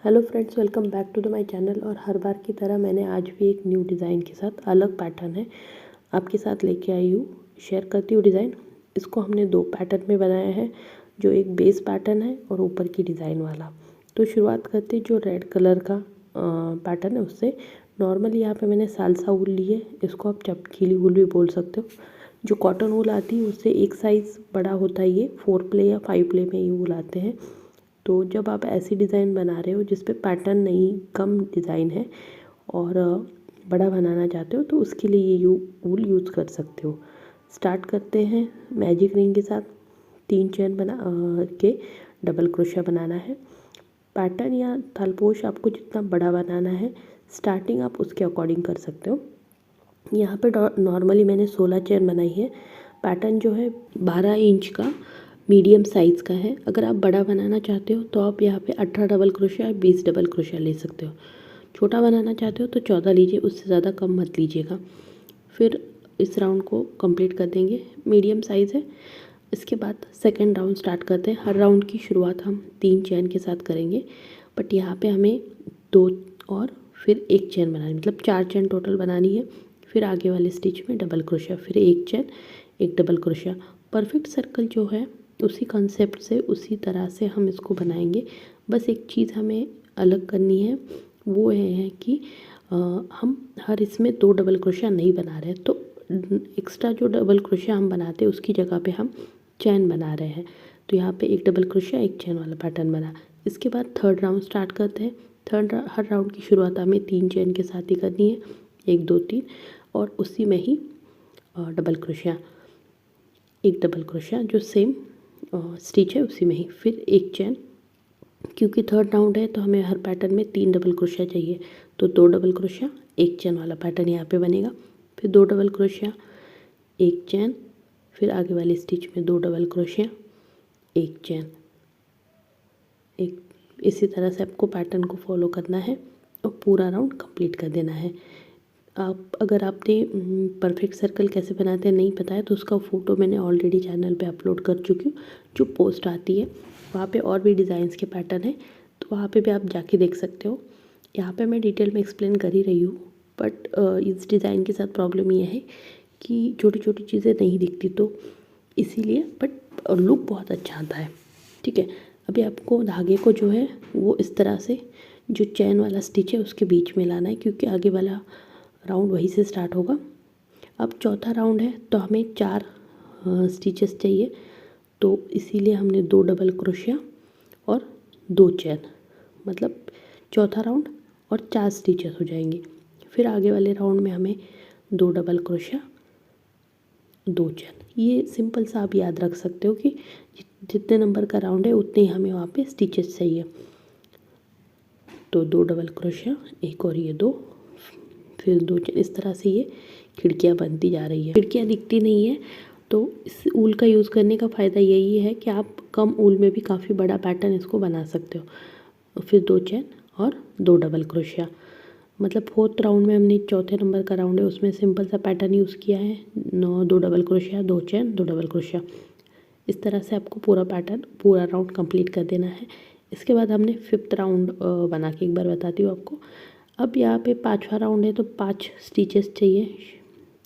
Hello friends, welcome back to the my channel. और हर बार की तरह मैंने आज भी एक न्यू डिज़ाइन के साथ अलग पैटर्न है आपके साथ लेके आई हूँ। शेयर करती हूँ डिज़ाइन। इसको हमने दो पैटर्न में बनाया है, जो एक बेस पैटर्न है और ऊपर की डिज़ाइन वाला। तो शुरुआत करते जो रेड कलर का पैटर्न है उससे। नॉर्मली यहाँ पे मैंने सालसा वूल ली है, इसको आप चपकीली वूल भी बोल सकते हो। जो कॉटन वूल आती है उससे एक साइज़ बड़ा होता है, ये 4 प्ले या 5 प्ले में ये वूल आते हैं। तो जब आप ऐसी डिज़ाइन बना रहे हो जिस पे पैटर्न नहीं, कम डिज़ाइन है और बड़ा बनाना चाहते हो, तो उसके लिए ये वूल यूज़ कर सकते हो। स्टार्ट करते हैं मैजिक रिंग के साथ। 3 चेन बना के डबल क्रोशिया बनाना है। पैटर्न या थालपोश आपको जितना बड़ा बनाना है, स्टार्टिंग आप उसके अकॉर्डिंग कर सकते हो। यहाँ पे नॉर्मली मैंने 16 चेन बनाई है। पैटर्न जो है 12 इंच का मीडियम साइज़ का है। अगर आप बड़ा बनाना चाहते हो तो आप यहाँ पे 18 डबल क्रोशिया या 20 डबल क्रोशिया ले सकते हो। छोटा बनाना चाहते हो तो 14 लीजिए, उससे ज़्यादा कम मत लीजिएगा। फिर इस राउंड को कंप्लीट कर देंगे। मीडियम साइज़ है। इसके बाद सेकेंड राउंड स्टार्ट करते हैं। हर राउंड की शुरुआत हम 3 चेन के साथ करेंगे, बट यहाँ पे हमें 2 और फिर 1 चेन बनानी, मतलब 4 चेन टोटल बनानी है। फिर आगे वाले स्टिच में डबल क्रोशिया, फिर 1 chain 1 double crochet. Perfect circle जो है उसी कॉन्सेप्ट से, उसी तरह से हम इसको बनाएंगे। बस एक चीज़ हमें अलग करनी है, वो है कि हम हर इसमें 2 डबल क्रोशिया नहीं बना रहे, तो एक्स्ट्रा जो डबल क्रोशिया हम बनाते हैं उसकी जगह पे हम चैन बना रहे हैं। तो यहाँ पे 1 डबल क्रोशिया 1 चैन वाला पैटर्न बना। इसके बाद थर्ड राउंड स्टार्ट करते हैं। हर राउंड की शुरुआत हमें 3 चैन के साथ ही करनी है, 1 2 3, और उसी में ही डबल क्रोशिया, 1 डबल क्रोशिया जो सेम स्टिच है उसी में ही, फिर 1 चैन। क्योंकि थर्ड राउंड है तो हमें हर पैटर्न में 3 डबल क्रोशिया चाहिए, तो 2 डबल क्रोशिया 1 चैन वाला पैटर्न यहाँ पे बनेगा। फिर 2 डबल क्रोशिया 1 चैन, फिर आगे वाले स्टिच में 2 डबल क्रोशिया 1 चैन, एक। इसी तरह से आपको पैटर्न को फॉलो करना है और पूरा राउंड कंप्लीट कर देना है। अगर आपने परफेक्ट सर्कल कैसे बनाते हैं नहीं पता है, तो उसका फ़ोटो मैंने ऑलरेडी चैनल पे अपलोड कर चुकी हूँ। जो पोस्ट आती है वहाँ पे और भी डिज़ाइंस के पैटर्न है, तो वहाँ पे भी आप जाके देख सकते हो। यहाँ पे मैं डिटेल में एक्सप्लेन कर ही रही हूँ, बट इस डिज़ाइन के साथ प्रॉब्लम ये है कि छोटी छोटी चीज़ें नहीं दिखती, तो इसीलिए, बट लुक बहुत अच्छा आता है। ठीक है, अभी आपको धागे को जो है वो इस तरह से, जो चैन वाला स्टिच है उसके बीच में लाना है, क्योंकि आगे वाला राउंड वहीं से स्टार्ट होगा। अब चौथा राउंड है तो हमें 4 स्टिचेस चाहिए, तो इसीलिए हमने 2 डबल क्रोशिया और 2 चैन, मतलब चौथा राउंड और 4 स्टिचेस हो जाएंगे। फिर आगे वाले राउंड में हमें 2 डबल क्रोशिया 2 चैन। ये सिंपल सा आप याद रख सकते हो कि जितने नंबर का राउंड है उतने ही हमें वहाँ पे स्टिचेस चाहिए। तो 2 डबल क्रोशिया, एक और ये 2, फिर 2 चैन। इस तरह से ये खिड़कियाँ बनती जा रही है। खिड़कियाँ दिखती नहीं है, तो इस ऊल का यूज़ करने का फ़ायदा यही है कि आप कम ऊल में भी काफ़ी बड़ा पैटर्न इसको बना सकते हो। फिर 2 चैन और 2 डबल क्रोशिया, मतलब फोर्थ राउंड में हमने चौथे नंबर का राउंड है उसमें सिंपल सा पैटर्न यूज़ किया है। 2 डबल क्रोशिया 2 चैन 2 डबल क्रोशिया। इस तरह से आपको पूरा पैटर्न, पूरा राउंड कंप्लीट कर देना है। इसके बाद हमने 5th राउंड बना के एक बार बताती हूँ आपको। अब यहाँ पे 5वां राउंड है तो 5 स्टिचेस चाहिए।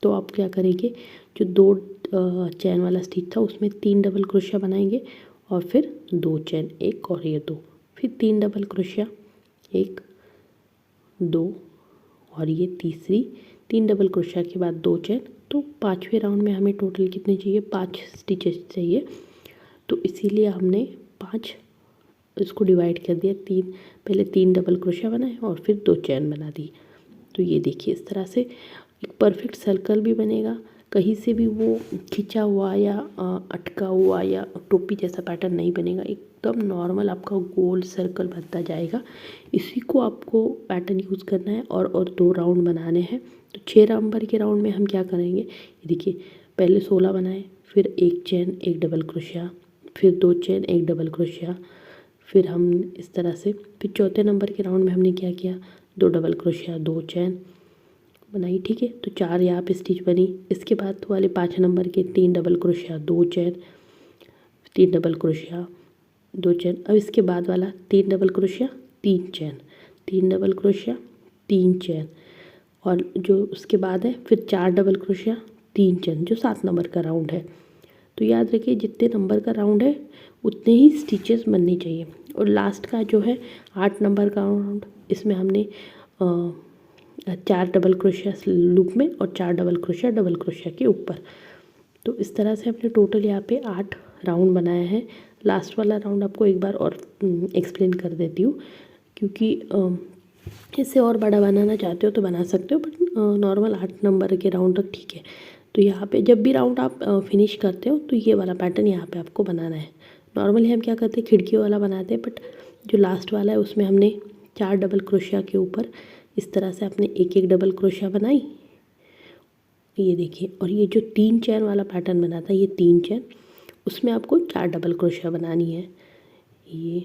तो आप क्या करेंगे, जो 2 चैन वाला स्टिच था उसमें 3 डबल क्रोशिया बनाएंगे, और फिर 2 चैन, एक और ये 2, फिर 3 डबल क्रोशिया 1 2, और ये तीसरी 3 डबल क्रोशिया के बाद 2 चैन। तो 5वें राउंड में हमें टोटल कितने चाहिए, 5 स्टिचेस चाहिए। तो इसीलिए हमने 5 इसको डिवाइड कर दिया। पहले 3 डबल क्रोशिया बनाए और फिर 2 चैन बना दी। तो ये देखिए इस तरह से एक परफेक्ट सर्कल भी बनेगा। कहीं से भी वो खिंचा हुआ या अटका हुआ या टोपी जैसा पैटर्न नहीं बनेगा। एकदम नॉर्मल आपका गोल सर्कल बनता जाएगा। इसी को आपको पैटर्न यूज़ करना है और 2 राउंड बनाने हैं। तो 6 नंबर के राउंड में हम क्या करेंगे, देखिए पहले 16 बनाए, फिर 1 चैन 1 डबल क्रोशिया, फिर 2 चैन 1 डबल क्रोशिया, फिर हम इस तरह से, फिर चौथे नंबर के राउंड में हमने क्या किया, 2 डबल क्रोशिया 2 चैन बनाई। ठीक है, तो 4 यहाँ पे स्टिच बनी। इसके बाद वाले 5 नंबर के 3 डबल क्रोशिया 2 चैन, 3 डबल क्रोशिया 2 चैन। अब इसके बाद वाला 3 डबल क्रोशिया 3 चैन, 3 डबल क्रोशिया, 3 चैन, और जो उसके बाद है फिर 4 डबल क्रोशिया, 3 चैन, जो 7 नंबर का राउंड है। तो याद रखिए जितने नंबर का राउंड है उतने ही स्टिचेस बनने चाहिए। और लास्ट का जो है 8 नंबर का राउंड, इसमें हमने 4 डबल क्रोशिया लूप में और 4 डबल क्रोशिया के ऊपर। तो इस तरह से हमने टोटल यहाँ पे 8 राउंड बनाया है। लास्ट वाला राउंड आपको एक बार और एक्सप्लेन कर देती हूँ, क्योंकि इससे और बड़ा बनाना चाहते हो तो बना सकते हो, बट नॉर्मल 8 नंबर के राउंड तक ठीक है। तो यहाँ पे जब भी राउंड आप फिनिश करते हो तो ये वाला पैटर्न यहाँ पे आपको बनाना है। नॉर्मली हम क्या करते हैं, खिड़की वाला बनाते हैं, बट जो लास्ट वाला है उसमें हमने 4 डबल क्रोशिया के ऊपर इस तरह से आपने एक एक डबल क्रोशिया बनाई, ये देखिए। और ये जो 3 चैन वाला पैटर्न बना था, ये 3 चैन, उसमें आपको 4 डबल क्रोशिया बनानी है। ये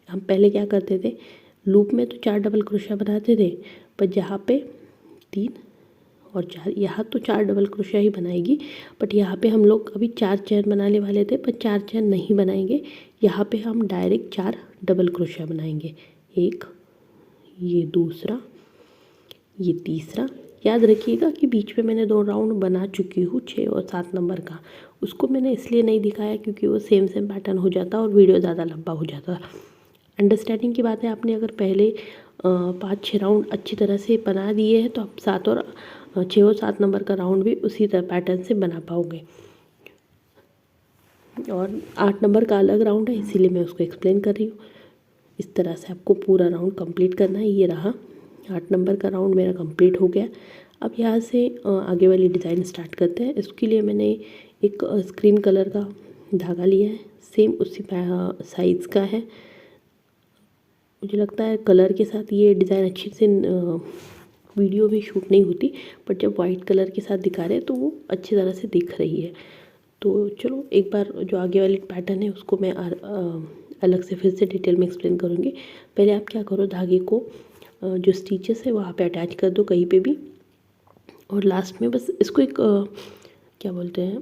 हम पहले क्या करते थे, लूप में तो 4 डबल क्रोशिया बनाते थे, पर यहाँ पे 3 और 4, यहाँ तो 4 डबल क्रोशिया ही बनाएगी, बट यहाँ पे हम लोग अभी 4 चैन बनाने वाले थे, पर 4 चैन नहीं बनाएंगे। यहाँ पे हम डायरेक्ट 4 डबल क्रोशिया बनाएंगे। एक, ये दूसरा, ये तीसरा। याद रखिएगा कि बीच में मैंने 2 राउंड बना चुकी हूँ 6 और 7 नंबर का। उसको मैंने इसलिए नहीं दिखाया क्योंकि वो सेम पैटर्न हो जाता और वीडियो ज़्यादा लंबा हो जाता। अंडरस्टैंडिंग की बात है, आपने अगर पहले 5-6 राउंड अच्छी तरह से बना दिए हैं तो आप 6 और 7 नंबर का राउंड भी उसी तरह पैटर्न से बना पाओगे। और 8 नंबर का अलग राउंड है, इसीलिए मैं उसको एक्सप्लेन कर रही हूँ। इस तरह से आपको पूरा राउंड कंप्लीट करना है। ये रहा 8 नंबर का राउंड मेरा कंप्लीट हो गया। अब यहाँ से आगे वाली डिज़ाइन स्टार्ट करते हैं। इसके लिए मैंने एक स्क्रीन कलर का धागा लिया है, सेम उसी साइज़ का है। मुझे लगता है कलर के साथ ये डिज़ाइन अच्छी से वीडियो में शूट नहीं होती, बट जब वाइट कलर के साथ दिखा रहे हैं तो वो अच्छी तरह से दिख रही है। तो चलो एक बार जो आगे वाली पैटर्न है उसको मैं अलग से फिर से डिटेल में एक्सप्लेन करूँगी। पहले आप क्या करो, धागे को जो स्टिचेस है वहाँ पे अटैच कर दो कहीं पे भी, और लास्ट में बस इसको एक क्या बोलते हैं,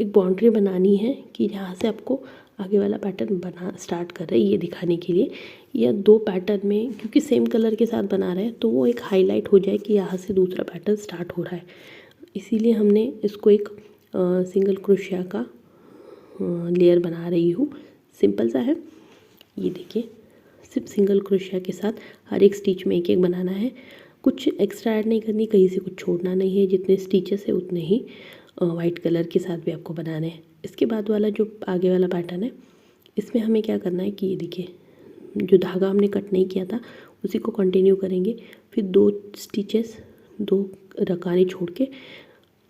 एक बाउंड्री बनानी है कि यहाँ से आपको आगे वाला पैटर्न बना स्टार्ट कर रहे हैं, ये दिखाने के लिए। या 2 पैटर्न में क्योंकि सेम कलर के साथ बना रहे हैं तो वो एक हाईलाइट हो जाए कि यहाँ से दूसरा पैटर्न स्टार्ट हो रहा है। इसीलिए हमने इसको एक सिंगल क्रोशिया का लेयर बना रही हूँ। सिंपल सा है, ये देखिए। सिर्फ सिंगल क्रोशिया के साथ हर एक स्टिच में एक एक बनाना है, कुछ एक्स्ट्रा ऐड नहीं करनी, कहीं से कुछ छोड़ना नहीं है। जितने स्टिचेस है उतने ही वाइट कलर के साथ भी आपको बनाने हैं। इसके बाद वाला जो आगे वाला पैटर्न है, इसमें हमें क्या करना है कि ये देखिए, जो धागा हमने कट नहीं किया था उसी को कंटिन्यू करेंगे। फिर 2 स्टिचेस, 2 रकाने छोड़ के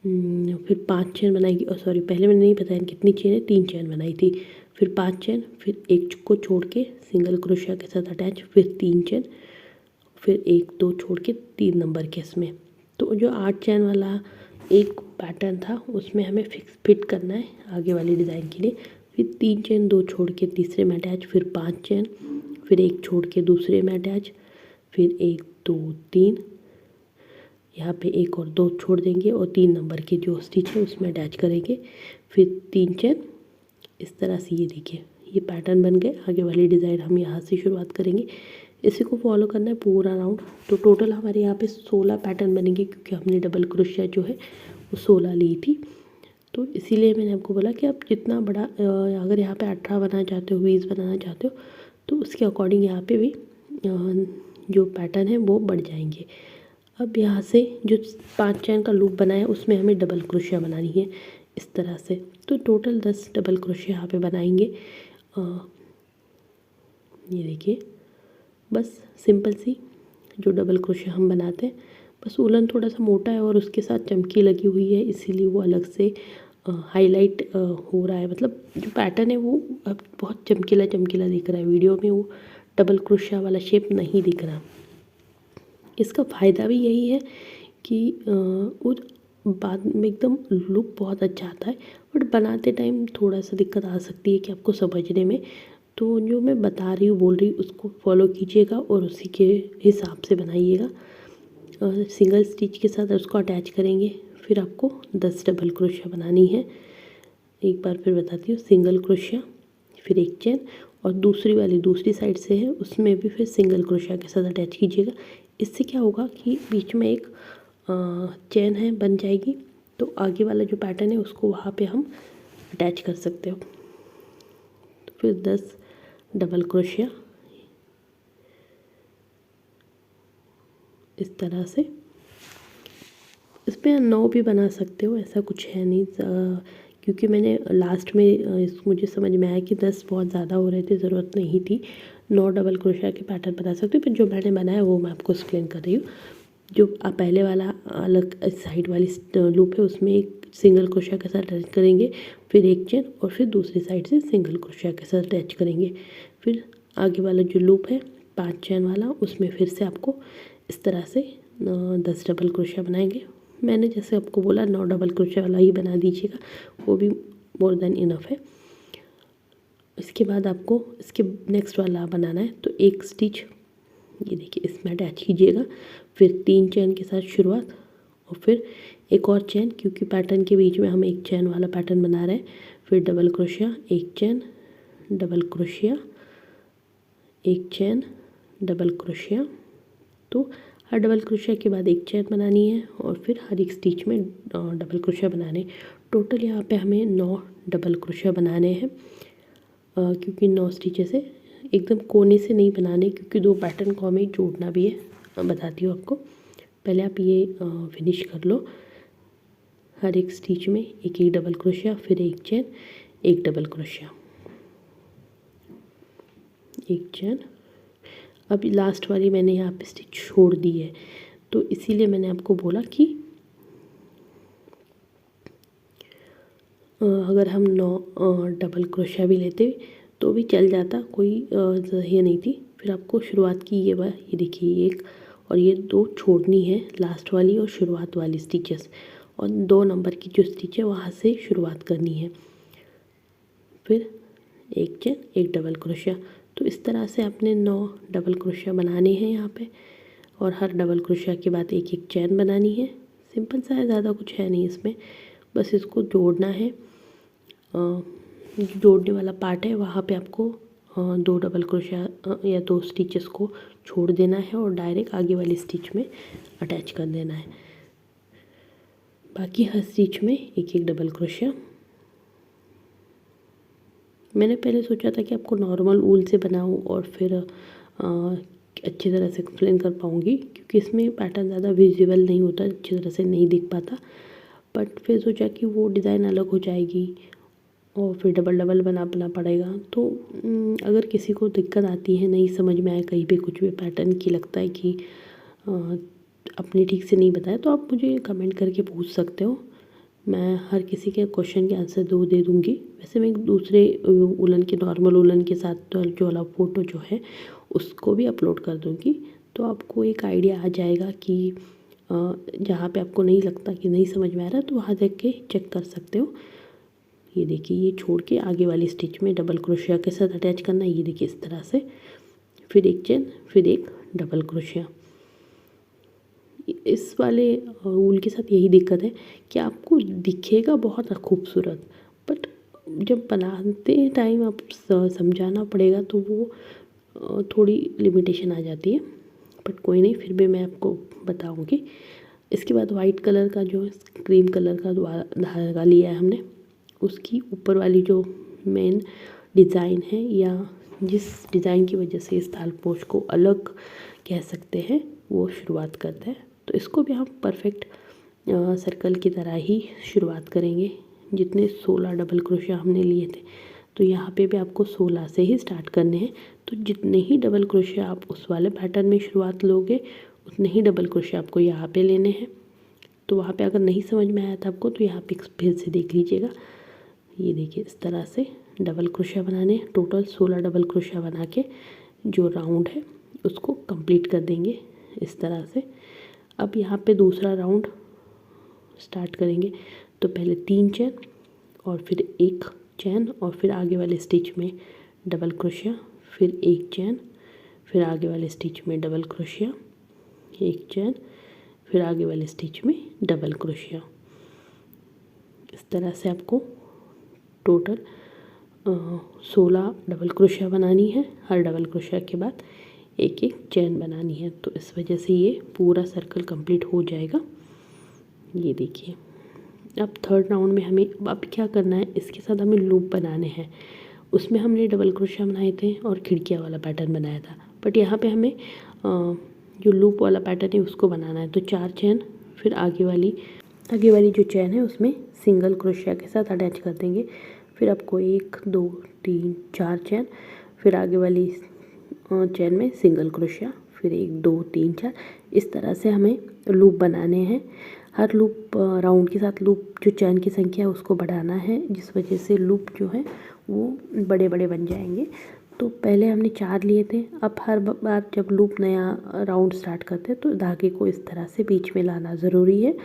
फिर 5 चेन बनाएगी। और सॉरी, पहले मैंने नहीं बताया कितनी चेन है, 3 चेन बनाई थी। फिर 5 चेन, फिर एक को छोड़ के सिंगल क्रोशिया के साथ अटैच, फिर 3 चेन, फिर 1-2 छोड़ के 3 नंबर के इसमें। तो जो 8 चेन वाला एक पैटर्न था उसमें हमें फिट करना है आगे वाली डिज़ाइन के लिए। फिर 3 चेन, 2 छोड़ के तीसरे में अटैच, फिर 5 चेन, फिर 1 छोड़ के दूसरे में अटैच, फिर 1-2-3, यहाँ पे 1 और 2 छोड़ देंगे और 3 नंबर की जो स्टिच है उसमें अटैच करेंगे, फिर 3 चेन। इस तरह से ये देखिए, ये पैटर्न बन गए। आगे वाली डिज़ाइन हम यहाँ से शुरुआत करेंगे, इसी को फॉलो करना है पूरा राउंड। तो टोटल हमारे यहाँ पे 16 पैटर्न बनेंगे, क्योंकि हमने डबल क्रोशिया जो है वो 16 ली थी। तो इसीलिए मैंने आपको बोला कि आप जितना बड़ा अगर यहाँ पे 18 बनाना चाहते हो, 20 बनाना चाहते हो, तो उसके अकॉर्डिंग यहाँ पे भी जो पैटर्न है वो बढ़ जाएंगे। अब यहाँ से जो 5 चैन का लूप बनाया उसमें हमें डबल क्रोशिया बनानी है इस तरह से। तो टोटल 10 डबल क्रोशिया यहाँ पे बनाएंगे। ये देखिए, बस सिंपल सी जो डबल क्रोशिया हम बनाते हैं। बस उलन थोड़ा सा मोटा है और उसके साथ चमकी लगी हुई है, इसीलिए वो अलग से हाईलाइट हो रहा है। मतलब जो पैटर्न है वो अब बहुत चमकीला चमकीला दिख रहा है, वीडियो में वो डबल क्रोशिया वाला शेप नहीं दिख रहा। इसका फ़ायदा भी यही है कि और बाद में एकदम लुक बहुत अच्छा आता है, बट बनाते टाइम थोड़ा सा दिक्कत आ सकती है कि आपको समझने में। तो जो मैं बता रही हूँ, बोल रही हूँ, उसको फॉलो कीजिएगा और उसी के हिसाब से बनाइएगा। सिंगल स्टिच के साथ उसको अटैच करेंगे, फिर आपको 10 डबल क्रोशिया बनानी है। एक बार फिर बताती हूँ, सिंगल क्रोशिया, फिर 1 चेन और दूसरी साइड से है उसमें भी फिर सिंगल क्रोशिया के साथ अटैच कीजिएगा। इससे क्या होगा कि बीच में एक चेन है बन जाएगी, तो आगे वाला जो पैटर्न है उसको वहाँ पे हम अटैच कर सकते हो। तो फिर 10 डबल क्रोशिया इस तरह से। इस पर 9 भी बना सकते हो, ऐसा कुछ है नहीं, क्योंकि मैंने लास्ट में मुझे समझ में आया कि 10 बहुत ज़्यादा हो रहे थे, ज़रूरत नहीं थी। 9 डबल क्रोशिया के पैटर्न बना सकते हो, पर जो मैंने बनाया वो मैं आपको एक्सप्लेन कर रही हूँ। जो पहले वाला अलग साइड वाली लूप है उसमें एक सिंगल क्रोशिया के साथ अटैच करेंगे, फिर एक चेन, और फिर दूसरी साइड से सिंगल क्रोशिया के साथ अटैच करेंगे। फिर आगे वाला जो लूप है 5 चेन वाला, उसमें फिर से आपको इस तरह से 10 डबल क्रोशिया बनाएंगे। मैंने जैसे आपको बोला 9 डबल क्रोशिया वाला ही बना दीजिएगा, वो भी मोर देन इनफ है। इसके बाद आपको इसके नेक्स्ट वाला बनाना है, तो एक स्टिच ये देखिए इसमें अटैच कीजिएगा, फिर 3 चेन के साथ शुरुआत, और फिर एक और चेन, क्योंकि पैटर्न के बीच में हम एक चेन वाला पैटर्न बना रहे हैं। फिर डबल क्रोशिया, एक चेन, डबल क्रोशिया, एक चेन, डबल क्रोशिया। तो हर डबल क्रोशिया के बाद एक चेन बनानी है, और फिर हर एक स्टिच में डबल क्रोशिया बनाने। टोटल यहाँ पे हमें 9 डबल क्रोशिया बनाने हैं, क्योंकि 9 स्टिचेस है, एकदम कोने से नहीं बनाने, क्योंकि 2 पैटर्न को हमें जोड़ना भी है। बताती हूँ आपको, पहले आप ये फिनिश कर लो। हर एक स्टिच में एक एक डबल क्रोशिया, फिर एक चेन, एक डबल क्रोशिया, एक चेन। अब लास्ट वाली मैंने यहाँ पे स्टिच छोड़ दी है, तो इसीलिए मैंने आपको बोला कि अगर हम 9 डबल क्रोशिया भी लेते तो भी चल जाता, कोई ये नहीं थी। फिर आपको शुरुआत की ये देखिए एक, और ये 2 छोड़नी है, लास्ट वाली और शुरुआत वाली स्टिचेस, और 2 नंबर की जो स्टिच है वहाँ से शुरुआत करनी है। फिर एक चेन, एक डबल क्रोशिया। तो इस तरह से आपने 9 डबल क्रोशिया बनाने हैं यहाँ पे, और हर डबल क्रोशिया के बाद एक एक चेन बनानी है। सिंपल सा है, ज़्यादा कुछ है नहीं इसमें, बस इसको जोड़ना है। जोड़ने वाला पार्ट है वहाँ पे आपको 2 डबल क्रोशिया या 2 स्टिचेस को छोड़ देना है, और डायरेक्ट आगे वाली स्टिच में अटैच कर देना है। बाकी हर स्टिच में एक एक डबल क्रोशिया। मैंने पहले सोचा था कि आपको नॉर्मल ऊल से बनाऊं और फिर अच्छी तरह से एक्सप्लेन कर पाऊँगी, क्योंकि इसमें पैटर्न ज़्यादा विजिबल नहीं होता, अच्छी तरह से नहीं दिख पाता। बट फिर सोचा कि वो डिज़ाइन अलग हो जाएगी और फिर डबल डबल बनाना पड़ेगा। तो अगर किसी को दिक्कत आती है, नहीं समझ में आए कहीं पे कुछ भी पैटर्न की, लगता है कि अपने ठीक से नहीं बताया, तो आप मुझे कमेंट करके पूछ सकते हो। मैं हर किसी के क्वेश्चन के आंसर दे दूँगी। वैसे मैं दूसरे उलन के, नॉर्मल उलन के साथ जो वाला फ़ोटो जो है उसको भी अपलोड कर दूँगी, तो आपको एक आइडिया आ जाएगा कि जहाँ पे आपको नहीं लगता कि नहीं समझ में आ रहा, तो वहाँ देख के चेक कर सकते हो। ये देखिए, ये छोड़ के आगे वाली स्टिच में डबल क्रोशिया के साथ अटैच करना है, ये देखिए इस तरह से। फिर एक चेन, फिर एक डबल क्रोशिया। इस वाले ऊल के साथ यही दिक्कत है कि आपको दिखेगा बहुत खूबसूरत, बट जब बनाते टाइम आप समझाना पड़ेगा, तो वो थोड़ी लिमिटेशन आ जाती है। बट कोई नहीं, फिर भी मैं आपको बताऊंगी। इसके बाद वाइट कलर का जो क्रीम कलर का धागा लिया है हमने, उसकी ऊपर वाली जो मेन डिज़ाइन है, या जिस डिज़ाइन की वजह से इस तालपोश को अलग कह सकते हैं, वो शुरुआत करते हैं। तो इसको भी हम परफेक्ट सर्कल की तरह ही शुरुआत करेंगे। जितने 16 डबल क्रोशिया हमने लिए थे, तो यहाँ पे भी आपको 16 से ही स्टार्ट करने हैं। तो जितने ही डबल क्रोशिया आप उस वाले पैटर्न में शुरुआत लोगे, उतने ही डबल क्रोशिया आपको यहाँ पे लेने हैं। तो वहाँ पे अगर नहीं समझ में आया था आपको, तो यहाँ पे फिर से देख लीजिएगा। ये देखिए इस तरह से डबल क्रोशिया बनाने, टोटल 16 डबल क्रोशिया बना के जो राउंड है उसको कंप्लीट कर देंगे इस तरह से। अब यहाँ पे दूसरा राउंड स्टार्ट करेंगे। तो पहले 3 चेन, और फिर एक चेन, और फिर आगे वाले स्टिच में डबल क्रोशिया, फिर एक चेन, फिर आगे वाले स्टिच में डबल क्रोशिया, एक चेन, फिर आगे वाले स्टिच में डबल क्रोशिया। इस तरह से आपको टोटल 16 डबल क्रोशिया बनानी है। हर डबल क्रोशिया के बाद एक एक चेन बनानी है। तो इस वजह से ये पूरा सर्कल कंप्लीट हो जाएगा। ये देखिए, अब थर्ड राउंड में हमें अब क्या करना है, इसके साथ हमें लूप बनाने हैं। उसमें हमने डबल क्रोशिया बनाए थे और खिड़कियाँ वाला पैटर्न बनाया था, बट यहाँ पे हमें जो लूप वाला पैटर्न है उसको बनाना है। तो 4 चेन, फिर आगे वाली जो चेन है उसमें सिंगल क्रोशिया के साथ अटैच कर देंगे। फिर आपको 1 2 3 4 चेन, फिर आगे वाली चेन में सिंगल क्रोशिया, फिर 1 2 3 4, इस तरह से हमें लूप बनाने हैं। हर लूप राउंड के साथ लूप जो चैन की संख्या है उसको बढ़ाना है, जिस वजह से लूप जो है वो बड़े बड़े बन जाएंगे। तो पहले हमने 4 लिए थे। अब हर बार जब लूप नया राउंड स्टार्ट करते हैं तो धागे को इस तरह से बीच में लाना ज़रूरी है।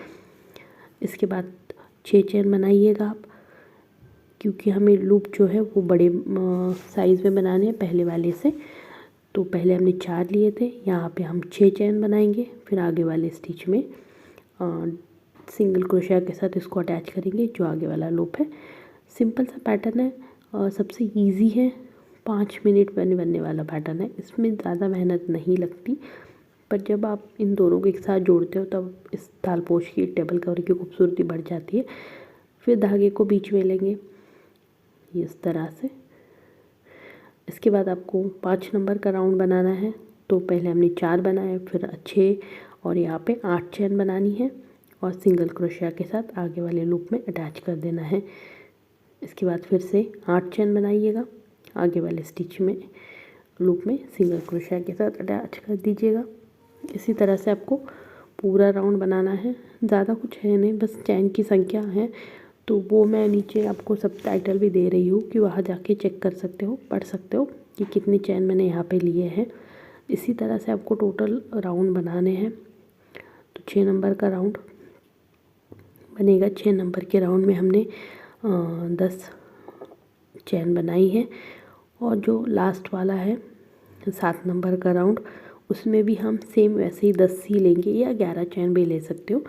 इसके बाद 6 चेन बनाइएगा आप, क्योंकि हमें लूप जो है वो बड़े साइज़ में बनाने हैं पहले वाले से। तो पहले हमने 4 लिए थे, यहाँ पे हम 6 चेन बनाएंगे। फिर आगे वाले स्टिच में सिंगल क्रोशिया के साथ इसको अटैच करेंगे, जो आगे वाला लूप है। सिंपल सा पैटर्न है और सबसे इजी है। 5 मिनट में बनने वाला पैटर्न है, इसमें ज़्यादा मेहनत नहीं लगती। पर जब आप इन दोनों को एक साथ जोड़ते हो तब इस तालपोश की टेबल कवर की खूबसूरती बढ़ जाती है। फिर धागे को बीच में लेंगे इस तरह से। इसके बाद आपको 5 नंबर का राउंड बनाना है। तो पहले हमने 4 बनाए, फिर 6 और यहाँ पे 8 चेन बनानी है और सिंगल क्रोशिया के साथ आगे वाले लूप में अटैच कर देना है। इसके बाद फिर से 8 चेन बनाइएगा, आगे वाले स्टिच में लूप में सिंगल क्रोशिया के साथ अटैच कर दीजिएगा। इसी तरह से आपको पूरा राउंड बनाना है। ज़्यादा कुछ है नहीं, बस चैन की संख्या है। तो वो मैं नीचे आपको सब टाइटल भी दे रही हूँ कि वहाँ जाके चेक कर सकते हो, पढ़ सकते हो कि कितनी चैन मैंने यहाँ पे लिए हैं। इसी तरह से आपको टोटल राउंड बनाने हैं। तो 6 नंबर का राउंड बनेगा। 6 नंबर के राउंड में हमने 10 चैन बनाई है और जो लास्ट वाला है 7 नंबर का राउंड, उसमें भी हम सेम वैसे ही 10 ही लेंगे या 11 चैन भी ले सकते हो।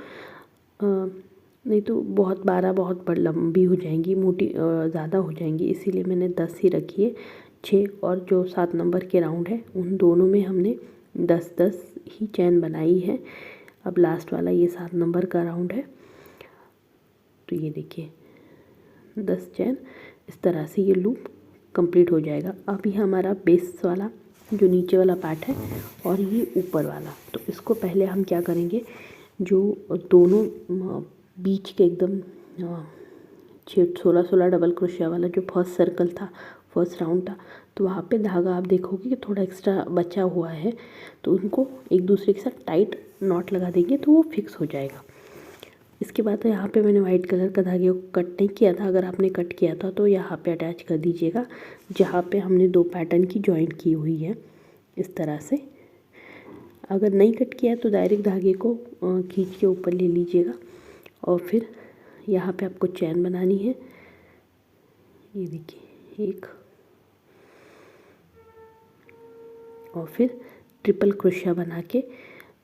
नहीं तो 12 बहुत बड़ लंबी हो जाएंगी, मोटी ज़्यादा हो जाएंगी, इसीलिए मैंने 10 ही रखी है। 6 और जो 7 नंबर के राउंड है उन दोनों में हमने 10-10 ही चैन बनाई है। अब लास्ट वाला ये 7 नंबर का राउंड है। तो ये देखिए 10 चैन, इस तरह से ये लूप कंप्लीट हो जाएगा। अब ये हमारा बेस वाला जो नीचे वाला पार्ट है और ये ऊपर वाला, तो इसको पहले हम क्या करेंगे, जो दोनों बीच के एकदम 16 डबल क्रोशिया वाला जो फर्स्ट सर्कल था, फर्स्ट राउंड था, तो वहाँ पे धागा आप देखोगे कि थोड़ा एक्स्ट्रा बचा हुआ है, तो उनको एक दूसरे के साथ टाइट नॉट लगा देंगे तो वो फिक्स हो जाएगा। इसके बाद यहाँ पे मैंने वाइट कलर का धागे को कट नहीं किया था। अगर आपने कट किया था तो यहाँ पे अटैच कर दीजिएगा, जहाँ पे हमने 2 पैटर्न की जॉइंट की हुई है, इस तरह से। अगर नहीं कट किया है तो डायरेक्ट धागे को खींच के ऊपर ले लीजिएगा और फिर यहाँ पे आपको चैन बनानी है। ये देखिए 1 और फिर ट्रिपल क्रोशिया बना के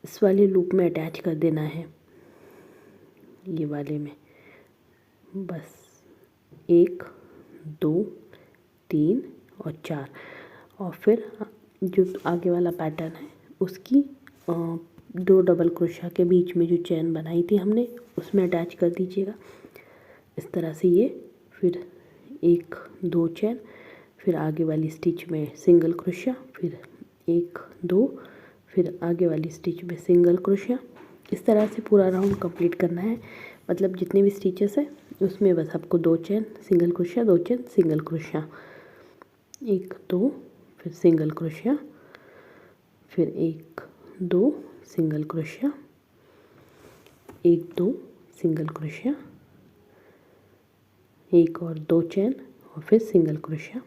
इस वाले लूप में अटैच कर देना है, ये वाले में। बस 1 2 3 और 4 और फिर जो आगे वाला पैटर्न है उसकी 2 डबल क्रोशिया के बीच में जो चैन बनाई थी हमने उसमें अटैच कर दीजिएगा इस तरह से। ये फिर 1 2 चैन, फिर आगे वाली स्टिच में सिंगल क्रोशिया, फिर 1 2, फिर आगे वाली स्टिच में सिंगल क्रोशिया। इस तरह से पूरा राउंड कंप्लीट करना है। मतलब जितने भी स्टिचेस है उसमें बस आपको 2 चैन सिंगल क्रोशिया, 2 चैन सिंगल क्रोशिया, 1 2, फिर सिंगल क्रोशिया, फिर 1 2 सिंगल क्रोशिया, 1 2 सिंगल क्रोशिया, 1 और 2 चैन और फिर सिंगल क्रोशिया।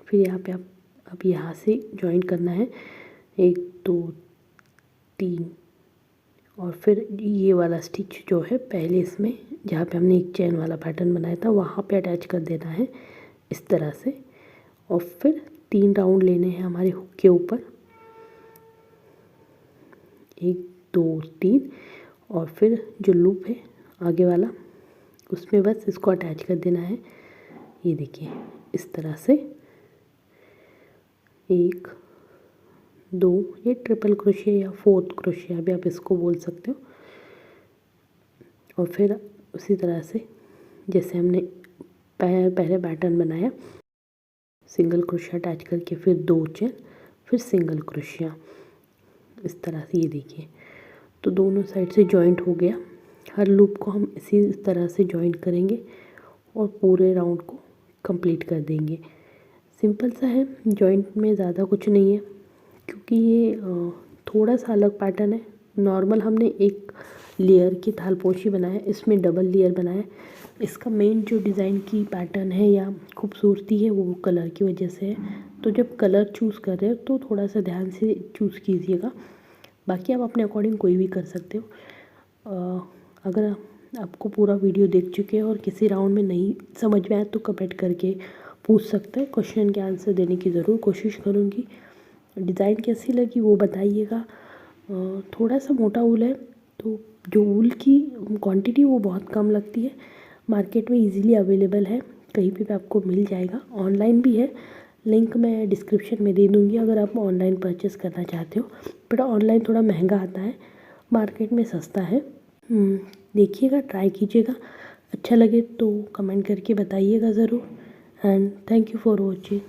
फिर यहाँ पे आप अब यहाँ से ज्वाइन करना है 1 2 3 और फिर ये वाला स्टिच जो है पहले इसमें जहाँ पे हमने 1 चैन वाला पैटर्न बनाया था वहाँ पे अटैच कर देना है इस तरह से। और फिर 3 राउंड लेने हैं हमारे हुक के ऊपर, 1 2 3, और फिर जो लूप है आगे वाला उसमें बस इसको अटैच कर देना है। ये देखिए इस तरह से 1 2, ये ट्रिपल क्रोशिया या 4th क्रोशिया भी आप इसको बोल सकते हो। और फिर उसी तरह से जैसे हमने पहले पैटर्न बनाया, सिंगल क्रोशिया अटैच करके फिर 2 चेन, फिर सिंगल क्रोशिया, इस तरह से। ये देखिए, तो दोनों साइड से जॉइंट हो गया। हर लूप को हम इसी तरह से जॉइंट करेंगे और पूरे राउंड को कंप्लीट कर देंगे। सिंपल सा है, जॉइंट में ज़्यादा कुछ नहीं है, क्योंकि ये थोड़ा सा अलग पैटर्न है। नॉर्मल हमने एक लेयर की थालपोशी बनाया, इसमें डबल लेयर बनाया। इसका मेन जो डिज़ाइन की पैटर्न है या खूबसूरती है वो कलर की वजह से है। तो जब कलर चूज़ कर रहे हो तो थोड़ा सा ध्यान से चूज़ कीजिएगा। बाकी आप अपने अकॉर्डिंग कोई भी कर सकते हो। अगर आपको पूरा वीडियो देख चुके हैं और किसी राउंड में नहीं समझ में आए तो कमेंट करके पूछ सकते हैं। क्वेश्चन के आंसर देने की ज़रूर कोशिश करूँगी। डिज़ाइन कैसी लगी वो बताइएगा। थोड़ा सा मोटा ऊल है, तो जो ऊल की क्वांटिटी वो बहुत कम लगती है। मार्केट में इजीली अवेलेबल है, कहीं भी आपको मिल जाएगा। ऑनलाइन भी है, लिंक मैं डिस्क्रिप्शन में दे दूँगी अगर आप ऑनलाइन परचेस करना चाहते हो। बट ऑनलाइन थोड़ा महंगा आता है, मार्केट में सस्ता है। देखिएगा, ट्राई कीजिएगा। अच्छा लगे तो कमेंट करके बताइएगा ज़रूर। And thank you for watching.